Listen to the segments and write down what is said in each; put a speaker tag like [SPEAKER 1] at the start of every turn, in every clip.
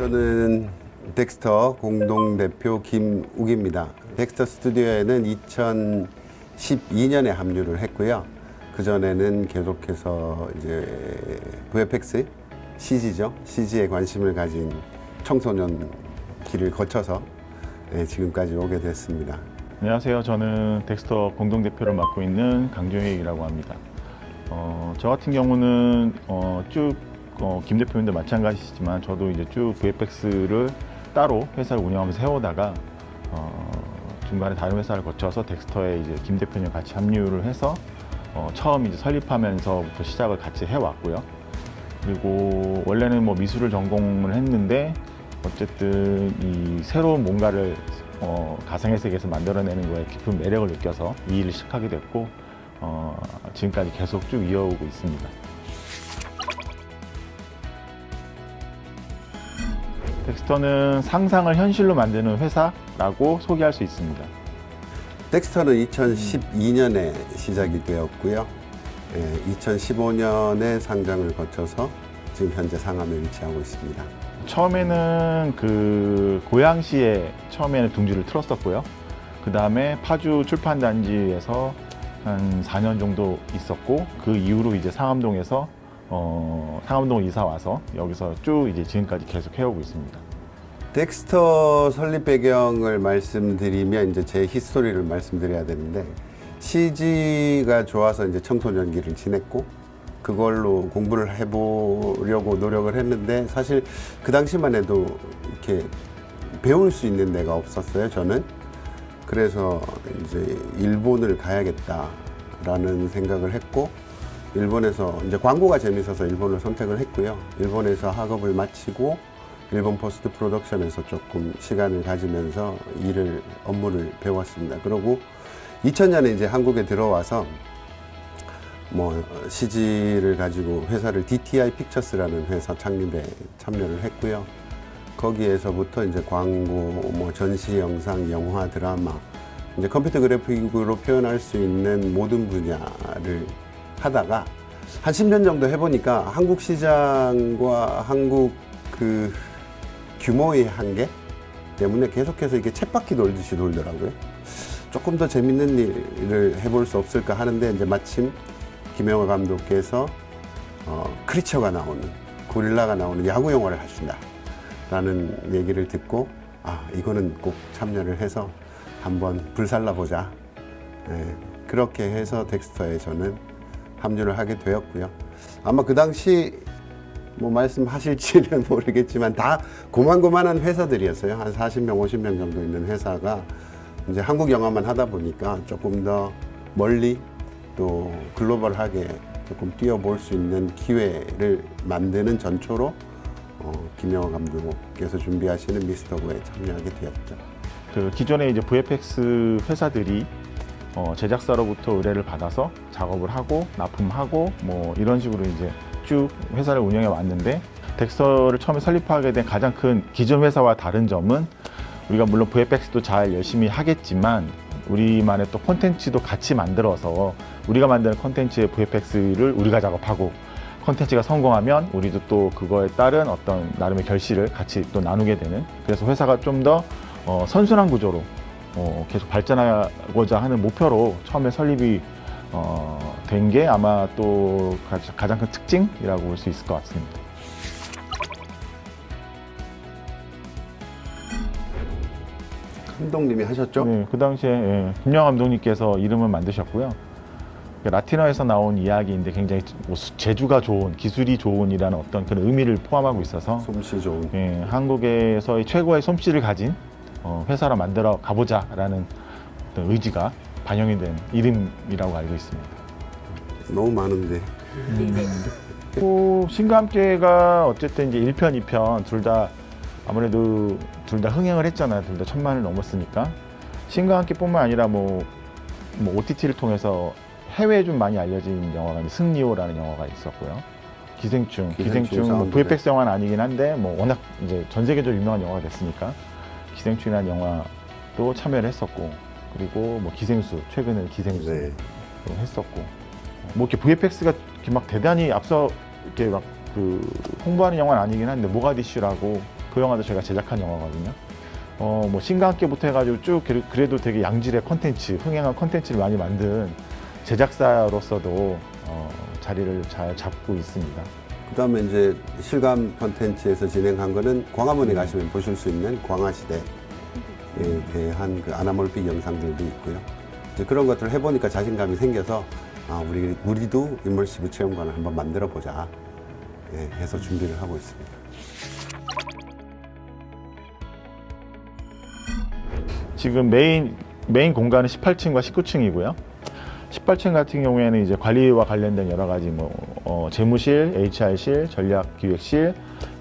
[SPEAKER 1] 저는 덱스터 공동대표 김욱입니다. 덱스터 스튜디오에는 2012년에 합류를 했고요. 그전에는 계속해서 이제 VFX, CG죠. CG에 관심을 가진 청소년 길을 거쳐서 지금까지 오게 됐습니다.
[SPEAKER 2] 안녕하세요. 저는 덱스터 공동대표를 맡고 있는 강종익이라고 합니다. 저 같은 경우는 김 대표님도 마찬가지시지만 저도 이제 쭉 VFX를 따로 회사를 운영하면서 해오다가 중간에 다른 회사를 거쳐서 덱스터에 이제 김 대표님 같이 합류를 해서 처음 이제 설립하면서부터 시작을 같이 해왔고요. 그리고 원래는 뭐 미술을 전공을 했는데 어쨌든 이 새로운 뭔가를 가상의 세계에서 만들어내는 거에 깊은 매력을 느껴서 이 일을 시작하게 됐고 지금까지 계속 쭉 이어오고 있습니다. 덱스터는 상상을 현실로 만드는 회사라고 소개할 수 있습니다.
[SPEAKER 1] 덱스터는 2012년에 시작이 되었고요. 2015년에 상장을 거쳐서 지금 현재 상암에 위치하고 있습니다.
[SPEAKER 2] 처음에는 그 고양시에 처음에는 둥지를 틀었었고요. 그 다음에 파주 출판단지에서 한 4년 정도 있었고 그 이후로 이제 상암동에서 상암동 이사 와서 여기서 쭉 이제 지금까지 계속 해오고 있습니다.
[SPEAKER 1] 덱스터 설립 배경을 말씀드리면 이제 제 히스토리를 말씀드려야 되는데 CG가 좋아서 이제 청소년기를 지냈고 그걸로 공부를 해보려고 노력을 했는데 사실 그 당시만 해도 이렇게 배울 수 있는 데가 없었어요, 저는. 그래서 이제 일본을 가야겠다라는 생각을 했고 일본에서 이제 광고가 재밌어서 일본을 선택을 했고요. 일본에서 학업을 마치고 일본 포스트 프로덕션에서 조금 시간을 가지면서 업무를 배웠습니다. 그리고 2000년에 이제 한국에 들어와서 CG를 가지고 회사를 DTI 픽처스라는 회사 창립에 참여를 했고요. 거기에서부터 이제 광고, 전시 영상, 영화, 드라마, 이제 컴퓨터 그래픽으로 표현할 수 있는 모든 분야를 하다가 한 10년 정도 해보니까 한국 시장과 한국 그 규모의 한계 때문에 계속해서 이게 쳇바퀴 돌듯이 돌더라고요. 조금 더 재밌는 일을 해볼 수 없을까 하는데 이제 마침 김영하 감독께서 크리처가 나오는, 고릴라가 나오는 야구 영화를 하신다 라는 얘기를 듣고 이거는 꼭 참여를 해서 한번 불살라 보자. 그렇게 해서 덱스터에 저는 합류를 하게 되었고요. 아마 그 당시 말씀하실지는 모르겠지만 다 고만고만한 회사들이었어요. 한 40명, 50명 정도 있는 회사가 이제 한국 영화만 하다 보니까 조금 더 멀리 또 글로벌하게 조금 뛰어볼 수 있는 기회를 만드는 전초로 김영하 감독께서 준비하시는 미스터고에 참여하게 되었죠.
[SPEAKER 2] 그 기존의 이제 VFX 회사들이 제작사로부터 의뢰를 받아서 작업을 하고 납품하고 이런 식으로 이제 쭉 회사를 운영해 왔는데 덱스터를 처음에 설립하게 된 가장 큰 기존 회사와 다른 점은 우리가 물론 VFX도 잘 열심히 하겠지만 우리만의 또 콘텐츠도 같이 만들어서 우리가 만드는 콘텐츠의 VFX를 우리가 작업하고 콘텐츠가 성공하면 우리도 또 그거에 따른 어떤 나름의 결실을 같이 또 나누게 되는, 그래서 회사가 좀 더 선순환 구조로 계속 발전하고자 하는 목표로 처음에 설립이 된 게 아마 또 가장 큰 특징이라고 볼 수 있을 것 같습니다.
[SPEAKER 1] 감독님이 하셨죠?
[SPEAKER 2] 네, 그 당시에 김영하 감독님께서 이름을 만드셨고요. 라틴어에서 나온 이야기인데 굉장히 재주가 좋은, 기술이 좋은이라는 어떤 그런 의미를 포함하고 있어서
[SPEAKER 1] 솜씨 좋은.
[SPEAKER 2] 한국에서의 최고의 솜씨를 가진 회사로 만들어 가보자라는 어떤 의지가 반영이 된 이름이라고 알고 있습니다.
[SPEAKER 1] 너무 많은데.
[SPEAKER 2] 신과 함께가 어쨌든 이제 1편, 2편 둘 다 아무래도 둘 다 흥행을 했잖아요. 둘 다 1000만을 넘었으니까. 신과 함께뿐만 아니라 OTT를 통해서 해외에 좀 많이 알려진 영화가 승리호라는 영화가 있었고요. 기생충 VFX 영화는 아니긴 한데 워낙 이제 전 세계적으로 유명한 영화가 됐으니까 기생충이라는 영화도 참여를 했었고, 그리고 기생수, 최근에 기생수 했었고, 이렇게 VFX가 이렇게 막 대단히 앞서 이렇게 막 홍보하는 영화는 아니긴 한데 모가디슈라고 그 영화도 저희가 제작한 영화거든요. 뭐 신과 함께부터 해가지고 쭉 그래도 되게 양질의 콘텐츠, 흥행한 콘텐츠를 많이 만든 제작사로서도 자리를 잘 잡고 있습니다.
[SPEAKER 1] 그다음에 이제 실감 콘텐츠에서 진행한 거는 광화문에 가시면 보실 수 있는 광화시대에 대한 그 아나몰픽 영상들도 있고요. 이제 그런 것들을 해보니까 자신감이 생겨서 우리도 임머시브 체험관을 한번 만들어 보자 해서 준비를 하고 있습니다.
[SPEAKER 2] 지금 메인 공간은 18층과 19층이고요. 18층 같은 경우에는 이제 관리와 관련된 여러 가지 재무실, HR실, 전략기획실,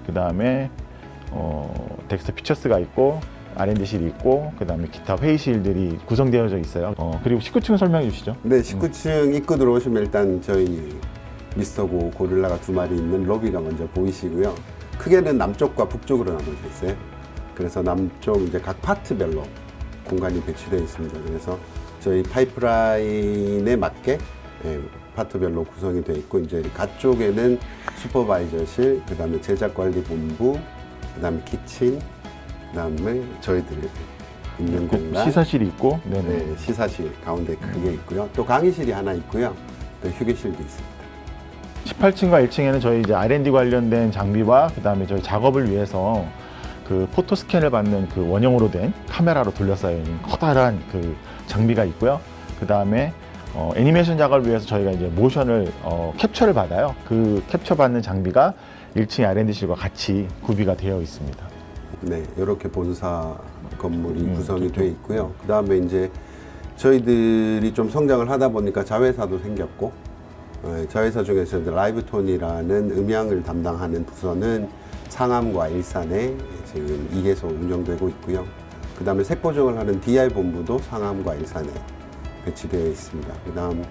[SPEAKER 2] 그 다음에 덱스터 피처스가 있고 R&D실이 있고 그 다음에 기타 회의실들이 구성되어져 있어요. 그리고 19층 설명해 주시죠.
[SPEAKER 1] 네, 19층 입구 들어오시면 일단 저희 미스터고 고릴라가 2마리 있는 로비가 먼저 보이시고요. 크게는 남쪽과 북쪽으로 나눠져 있어요. 그래서 남쪽 이제 각 파트별로 공간이 배치되어 있습니다. 그래서 저희 파이프라인에 맞게 파트별로 구성이 되어 있고, 이제 가쪽에는 슈퍼바이저실, 그 다음에 제작관리본부, 그 다음에 키친, 그 다음에 저희들 있는 공간,
[SPEAKER 2] 시사실이 있고,
[SPEAKER 1] 네, 시사실 가운데 크게 있고요. 또 강의실이 하나 있고요. 또 휴게실도 있습니다.
[SPEAKER 2] 18층과 1층에는 저희 이제 R&D 관련된 장비와 그 다음에 저희 작업을 위해서 그 포토 스캔을 받는 그 원형으로 된 카메라로 둘러싸여 있는 커다란 그 장비가 있고요. 그 다음에 애니메이션 작업을 위해서 저희가 이제 모션을 캡처를 받아요. 그 캡처 받는 장비가 1층 R&D실과 같이 구비가 되어 있습니다.
[SPEAKER 1] 네, 이렇게 본사 건물이 구성이 되어 있고요. 그 다음에 이제 저희들이 좀 성장을 하다 보니까 자회사도 생겼고, 자회사 중에서 라이브톤이라는 음향을 담당하는 부서는 상암과 일산에 지금 2개소 운영되고 있고요. 그 다음에 색보정을 하는 DI 본부도 상암과 일산에 배치되어 있습니다. 그 다음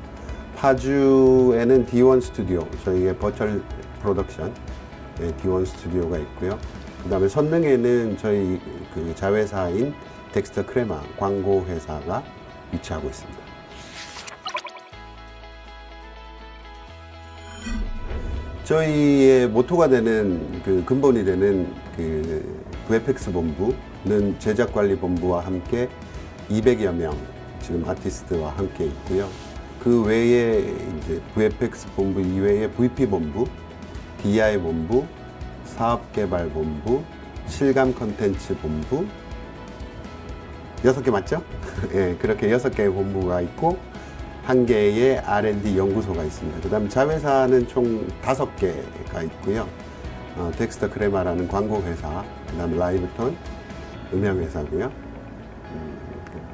[SPEAKER 1] 파주에는 D1 스튜디오, 저희의 버추얼 프로덕션 D1 스튜디오가 있고요. 그 다음에 선릉에는 저희 그 자회사인 덱스터 크레마 광고 회사가 위치하고 있습니다. 저희의 모토가 되는 그 근본이 되는 그 VFX 본부는 제작관리본부와 함께 200여 명 지금 아티스트와 함께 있고요. 그 외에 이제 VFX 본부 이외에 VP 본부, DI 본부, 사업개발본부, 실감 컨텐츠 본부 6개 맞죠? 예, 그렇게 6개의 본부가 있고 1개의 R&D 연구소가 있습니다. 그 다음 자회사는 총 5개가 있고요. 덱스터 크레마라는 광고회사, 그 다음에 라이브톤 음향회사고요.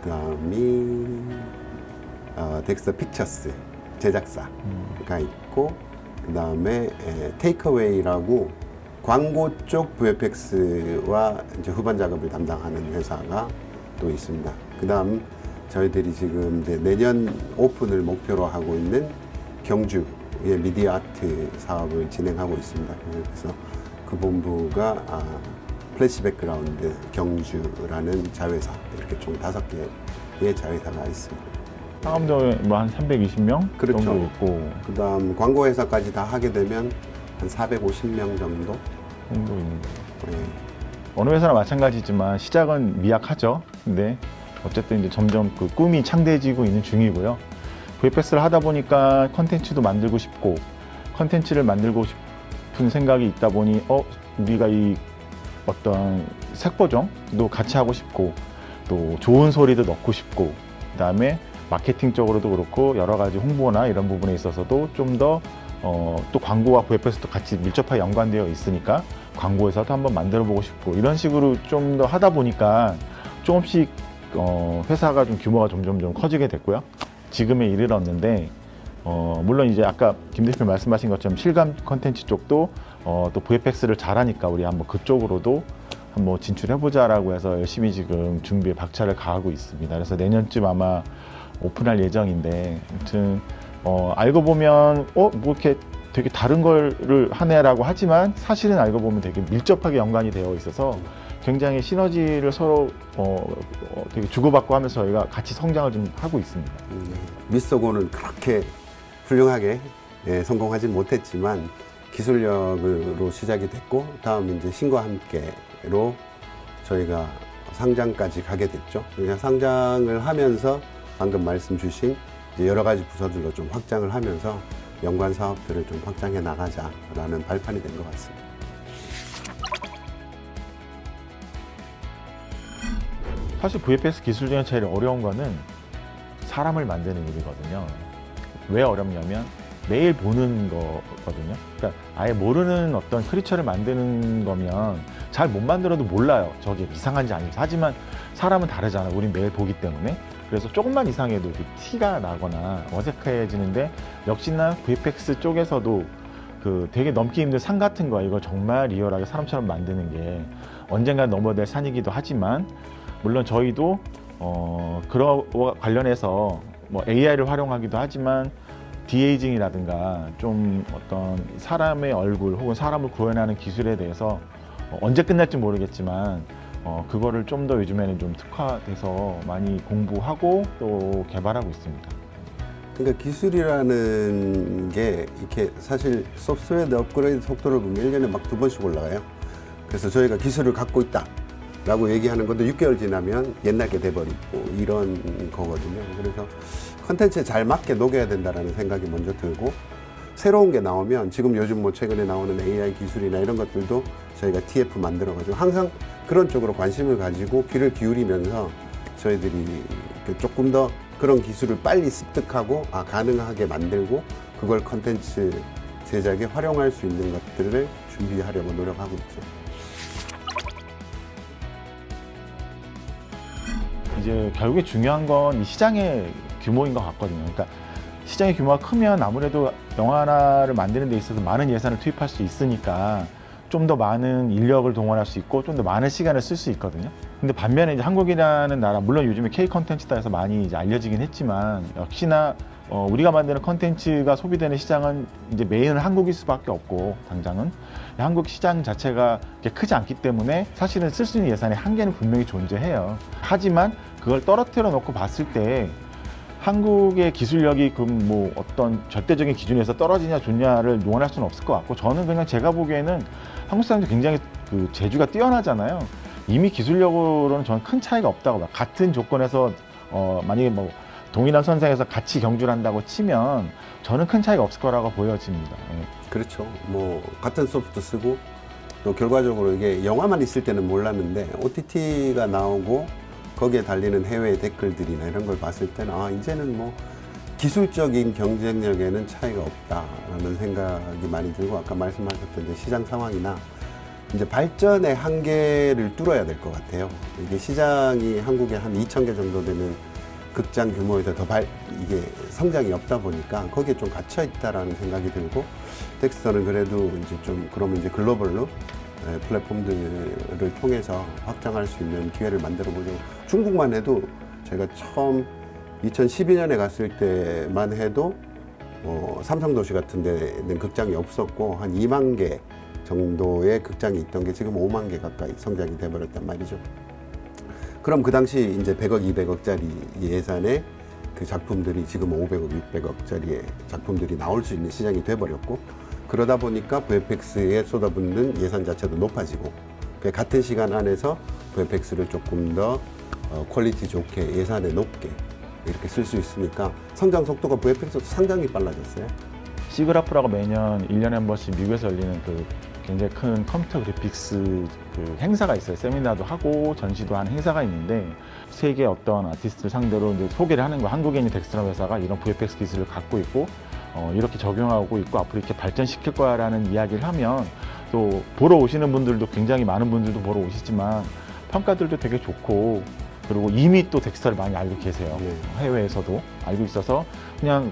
[SPEAKER 1] 그 다음이 덱스터 픽처스 제작사가 있고, 그 다음에 테이크어웨이라고 광고 쪽 VFX와 이제 후반 작업을 담당하는 회사가 또 있습니다. 그 다음 저희들이 지금 이제 내년 오픈을 목표로 하고 있는 경주의 미디어 아트 사업을 진행하고 있습니다. 그래서 그 본부가 플래시 백그라운드 경주라는 자회사, 이렇게 총 5개의 자회사가 있습니다.
[SPEAKER 2] 상암동에 뭐 한 320명
[SPEAKER 1] 그렇죠.
[SPEAKER 2] 정도 있고,
[SPEAKER 1] 그 다음 광고회사까지 다 하게 되면 한 450명 정도
[SPEAKER 2] 있는 거예요.
[SPEAKER 1] 네.
[SPEAKER 2] 어느 회사나 마찬가지지만 시작은 미약하죠. 근데 어쨌든 이제 점점 그 꿈이 창대해지고 있는 중이고요. VFX를 하다 보니까 컨텐츠도 만들고 싶고, 컨텐츠를 만들고 싶은 생각이 있다 보니 우리가 이 어떤 색보정도 같이 하고 싶고, 또 좋은 소리도 넣고 싶고, 그 다음에 마케팅 쪽으로도 그렇고 여러 가지 홍보나 이런 부분에 있어서도 좀 더 또 광고와 VFX도 같이 밀접하게 연관되어 있으니까 광고회사도 한번 만들어 보고 싶고, 이런 식으로 좀 더 하다 보니까 조금씩 회사가 좀 규모가 점점 좀 커지게 됐고요. 지금에 이르렀는데, 물론 이제 아까 김 대표 말씀하신 것처럼 실감 컨텐츠 쪽도 또 VFX를 잘하니까 우리 한번 그쪽으로도 한번 진출해보자라고 해서 열심히 지금 준비에 박차를 가하고 있습니다. 그래서 내년쯤 아마 오픈할 예정인데, 아무튼 알고 보면 뭐 이렇게 되게 다른 거를 하네라고 하지만 사실은 알고 보면 되게 밀접하게 연관이 되어 있어서 굉장히 시너지를 서로 되게 주고받고 하면서 저희가 같이 성장을 좀 하고 있습니다.
[SPEAKER 1] 미스터고는 그렇게 훌륭하게 성공하지 못했지만 기술력으로 시작이 됐고, 다음 이제 신과 함께로 저희가 상장까지 가게 됐죠. 그냥 상장을 하면서 방금 말씀 주신 이제 여러 가지 부서들로 좀 확장을 하면서 연관 사업들을 좀 확장해 나가자라는 발판이 된 것 같습니다.
[SPEAKER 2] 사실 VFX 기술 중에 제일 어려운 거는 사람을 만드는 일이거든요. 왜 어렵냐면 매일 보는 거거든요. 그러니까 아예 모르는 어떤 크리처를 만드는 거면 잘 못 만들어도 몰라요. 저게 이상한지 아닌지. 하지만 사람은 다르잖아요. 우린 매일 보기 때문에. 그래서 조금만 이상해도 티가 나거나 어색해지는데, 역시나 VFX 쪽에서도 그 되게 넘기 힘든 산 같은 거, 이걸 정말 리얼하게 사람처럼 만드는 게 언젠가 넘어야 될 산이기도 하지만, 물론 저희도 그런 관련해서 뭐 AI를 활용하기도 하지만 디에이징이라든가 좀 어떤 사람의 얼굴 혹은 사람을 구현하는 기술에 대해서 언제 끝날지 모르겠지만 그거를 좀 더 요즘에는 좀 특화돼서 많이 공부하고 또 개발하고 있습니다.
[SPEAKER 1] 그러니까 기술이라는 게 이렇게 사실 소프트웨어 업그레이드 속도를 보면 1년에 막 2번씩 올라가요. 그래서 저희가 기술을 갖고 있다 라고 얘기하는 것도 6개월 지나면 옛날 게 돼버리고 이런 거거든요. 그래서 컨텐츠에 잘 맞게 녹여야 된다는 생각이 먼저 들고, 새로운 게 나오면 지금 요즘 뭐 최근에 나오는 AI 기술이나 이런 것들도 저희가 TF 만들어가지고 항상 그런 쪽으로 관심을 가지고 귀를 기울이면서 저희들이 조금 더 그런 기술을 빨리 습득하고 가능하게 만들고 그걸 컨텐츠 제작에 활용할 수 있는 것들을 준비하려고 노력하고 있죠.
[SPEAKER 2] 이제 결국에 중요한 건 이 시장의 규모인 것 같거든요. 그러니까 시장의 규모가 크면 아무래도 영화 하나를 만드는 데 있어서 많은 예산을 투입할 수 있으니까 좀 더 많은 인력을 동원할 수 있고 좀 더 많은 시간을 쓸 수 있거든요. 근데 반면에 이제 한국이라는 나라, 물론 요즘에 K 컨텐츠다 해서 많이 이제 알려지긴 했지만, 역시나 우리가 만드는 컨텐츠가 소비되는 시장은 이제 메인은 한국일 수밖에 없고, 당장은 한국 시장 자체가 그렇게 크지 않기 때문에 사실은 쓸 수 있는 예산의 한계는 분명히 존재해요. 하지만 그걸 떨어뜨려 놓고 봤을 때 한국의 기술력이 그 뭐 어떤 절대적인 기준에서 떨어지냐 좋냐를 논할 수는 없을 것 같고, 저는 그냥 제가 보기에는 한국 사람들이 굉장히 그 재주가 뛰어나잖아요. 이미 기술력으로는 저는 큰 차이가 없다고 봐요. 같은 조건에서 만약에 뭐 동일한 선상에서 같이 경주를 한다고 치면 저는 큰 차이가 없을 거라고 보여집니다.
[SPEAKER 1] 그렇죠. 뭐 같은 소프트 쓰고 또 결과적으로 이게 영화만 있을 때는 몰랐는데 OTT가 나오고 거기에 달리는 해외 댓글들이나 이런 걸 봤을 때는 이제는 뭐 기술적인 경쟁력에는 차이가 없다라는 생각이 많이 들고, 아까 말씀하셨던 이제 시장 상황이나 이제 발전의 한계를 뚫어야 될 것 같아요. 이게 시장이 한국에 한 2,000개 정도 되는 극장 규모에서 이게 성장이 없다 보니까 거기에 좀 갇혀 있다라는 생각이 들고, 덱스터는 그래도 이제 좀 그러면 이제 글로벌로 플랫폼들을 통해서 확장할 수 있는 기회를 만들어 보죠. 중국만 해도 제가 처음 2012년에 갔을 때만 해도 삼성도시 같은 데는 극장이 없었고 한 2만 개 정도의 극장이 있던 게 지금 5만 개 가까이 성장이 돼버렸단 말이죠. 그럼 그 당시 이제 100억, 200억짜리 예산의 그 작품들이 지금 500억, 600억짜리의 작품들이 나올 수 있는 시장이 돼버렸고, 그러다 보니까 VFX에 쏟아붓는 예산 자체도 높아지고, 같은 시간 안에서 VFX를 조금 더 퀄리티 좋게 예산에 높게 이렇게 쓸 수 있으니까 성장 속도가 VFX도 상당히 빨라졌어요.
[SPEAKER 2] 시그라프라고 매년 1년에 한 번씩 미국에서 열리는 그 굉장히 큰 컴퓨터 그래픽스 그 행사가 있어요. 세미나도 하고 전시도 하는 행사가 있는데, 세계 어떤 아티스트를 상대로 이제 소개를 하는 거, 한국에 있는 덱스터 회사가 이런 VFX 기술을 갖고 있고 이렇게 적용하고 있고 앞으로 이렇게 발전시킬 거야라는 이야기를 하면, 또 보러 오시는 분들도 굉장히 많은 분들도 보러 오시지만 평가들도 되게 좋고, 그리고 이미 또 덱스터를 많이 알고 계세요. 해외에서도 알고 있어서 그냥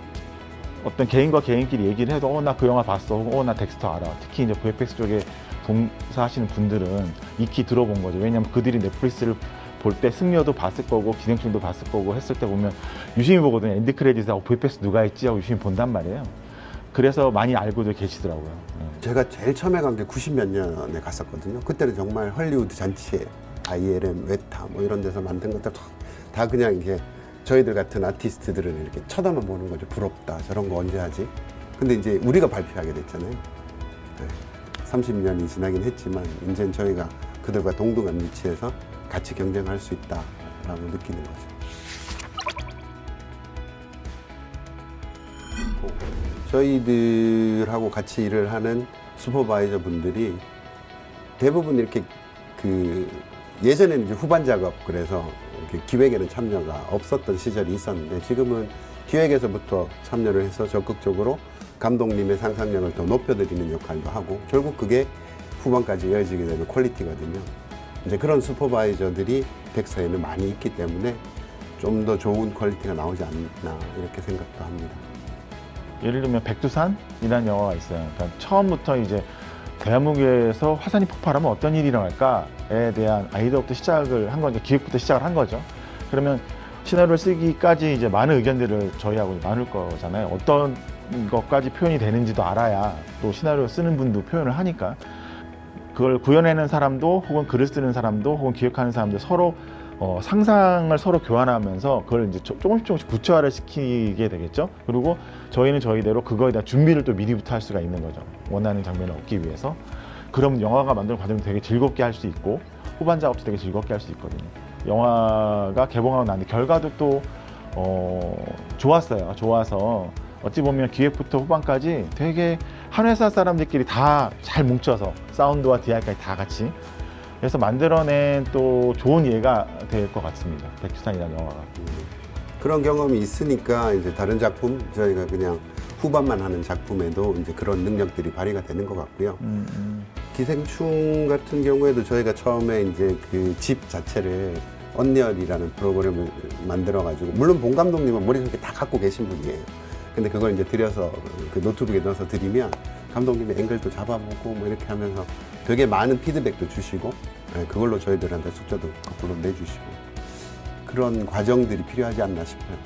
[SPEAKER 2] 어떤 개인과 개인끼리 얘기를 해도 나 그 영화 봤어, 나 덱스터 알아. 특히 이제 VFX 쪽에 봉사하시는 분들은 익히 들어본 거죠. 왜냐하면 그들이 넷플릭스를 볼 때 승려도 봤을 거고 기생충도 봤을 거고 했을 때 보면 유심히 보거든요. 엔드 크레딧하고 VFX 누가 했지 하고 유심히 본단 말이에요. 그래서 많이 알고도 계시더라고요.
[SPEAKER 1] 제가 제일 처음에 간 게 90몇 년에 갔었거든요. 그때는 정말 헐리우드 잔치에 ILM, 웨타 뭐 이런 데서 만든 것들 다 그냥 이게 저희들 같은 아티스트들은 이렇게 쳐다만 보는 거죠. 부럽다, 저런 거 언제 하지? 근데 이제 우리가 발표하게 됐잖아요. 30년이 지나긴 했지만 이제는 저희가 그들과 동등한 위치에서 같이 경쟁할 수 있다라고 느끼는 거죠. 저희들하고 같이 일을 하는 슈퍼바이저 분들이 대부분 이렇게 예전에는 이제 후반 작업, 그래서 이렇게 기획에는 참여가 없었던 시절이 있었는데 지금은 기획에서부터 참여를 해서 적극적으로 감독님의 상상력을 더 높여드리는 역할도 하고, 결국 그게 후반까지 이어지게 되는 퀄리티거든요. 이제 그런 슈퍼바이저들이 덱스터에는 많이 있기 때문에 좀 더 좋은 퀄리티가 나오지 않나 이렇게 생각도 합니다.
[SPEAKER 2] 예를 들면 백두산이라는 영화가 있어요. 그러니까 처음부터 이제 대한민국에서 화산이 폭발하면 어떤 일이 일어날까에 대한 아이디어부터 시작을 한 거죠. 기획부터 시작을 한 거죠. 그러면 시나리오를 쓰기까지 이제 많은 의견들을 저희하고 나눌 거잖아요. 어떤 것까지 표현이 되는지도 알아야 또 시나리오 쓰는 분도 표현을 하니까, 그걸 구현해내는 사람도 혹은 글을 쓰는 사람도 혹은 기획하는 사람도 서로 상상을 서로 교환하면서 그걸 이제 조금씩 구체화를 시키게 되겠죠. 그리고 저희는 저희대로 그거에 대한 준비를 또 미리부터 할 수가 있는 거죠. 원하는 장면을 얻기 위해서. 그럼 영화가 만드는 과정도 되게 즐겁게 할 수 있고 후반 작업도 되게 즐겁게 할 수 있거든요. 영화가 개봉하고 나는데 결과도 또 좋았어요. 좋아서 어찌 보면 기획부터 후반까지 되게 한 회사 사람들끼리 다 잘 뭉쳐서 사운드와 DI까지 다 같이 그래서 만들어낸 또 좋은 예가 될 것 같습니다. 백두산이라는 영화가.
[SPEAKER 1] 그런 경험이 있으니까 이제 다른 작품, 저희가 그냥 후반만 하는 작품에도 이제 그런 능력들이 발휘가 되는 것 같고요. 기생충 같은 경우에도 저희가 처음에 이제 그 집 자체를 언리얼이라는 프로그램을 만들어가지고, 물론 봉 감독님은 머릿속에 다 갖고 계신 분이에요. 근데 그걸 이제 들여서 그 노트북에 넣어서 드리면 감독님이 앵글도 잡아보고 뭐 이렇게 하면서 되게 많은 피드백도 주시고, 그걸로 저희들한테 숙제도 거꾸로 내주시고, 그런 과정들이 필요하지 않나 싶어요.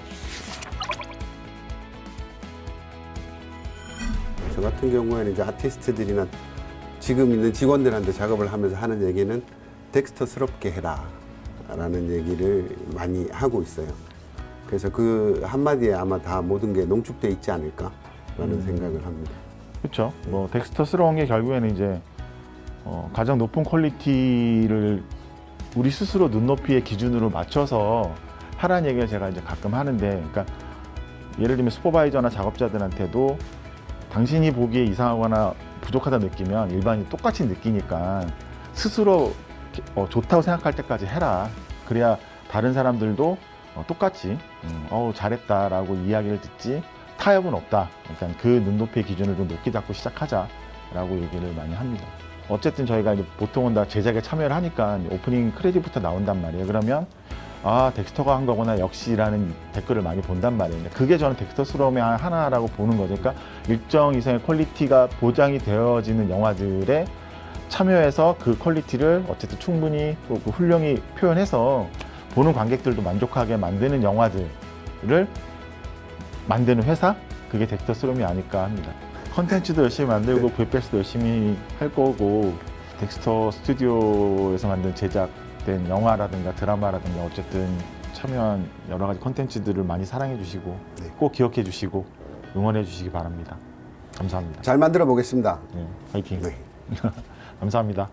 [SPEAKER 1] 저 같은 경우에는 이제 아티스트들이나 지금 있는 직원들한테 작업을 하면서 하는 얘기는 덱스터스럽게 해라 라는 얘기를 많이 하고 있어요. 그래서 그 한마디에 아마 다 모든 게 농축돼 있지 않을까 라는 생각을 합니다.
[SPEAKER 2] 그렇죠. 뭐 덱스터스러운 게 결국에는 이제 가장 높은 퀄리티를 우리 스스로 눈높이의 기준으로 맞춰서 하라는 얘기를 제가 이제 가끔 하는데, 그러니까 예를 들면 슈퍼바이저나 작업자들한테도 당신이 보기에 이상하거나 부족하다 느끼면 일반인이 똑같이 느끼니까 스스로 좋다고 생각할 때까지 해라. 그래야 다른 사람들도 똑같이 잘했다라고 이야기를 듣지 타협은 없다. 그러니까 그 눈높이의 기준을 좀 높게 잡고 시작하자라고 얘기를 많이 합니다. 어쨌든 저희가 이제 보통은 다 제작에 참여를 하니까 오프닝 크레딧부터 나온단 말이에요. 그러면 덱스터가 한 거구나 역시라는 댓글을 많이 본단 말이에요. 그게 저는 덱스터스러움의 하나라고 보는 거죠. 그러니까 일정 이상의 퀄리티가 보장이 되어지는 영화들에 참여해서 그 퀄리티를 어쨌든 충분히 훌륭히 표현해서 보는 관객들도 만족하게 만드는 영화들을 만드는 회사? 그게 덱스터스러움이 아닐까 합니다. 컨텐츠도 열심히 만들고 VFX도 열심히 할 거고, 덱스터 스튜디오에서 만든 제작된 영화라든가 드라마라든가 어쨌든 참여한 여러 가지 컨텐츠들을 많이 사랑해 주시고 꼭 기억해 주시고 응원해 주시기 바랍니다. 감사합니다.
[SPEAKER 1] 잘 만들어 보겠습니다.
[SPEAKER 2] 네, 화이팅.
[SPEAKER 1] 네.
[SPEAKER 2] 감사합니다.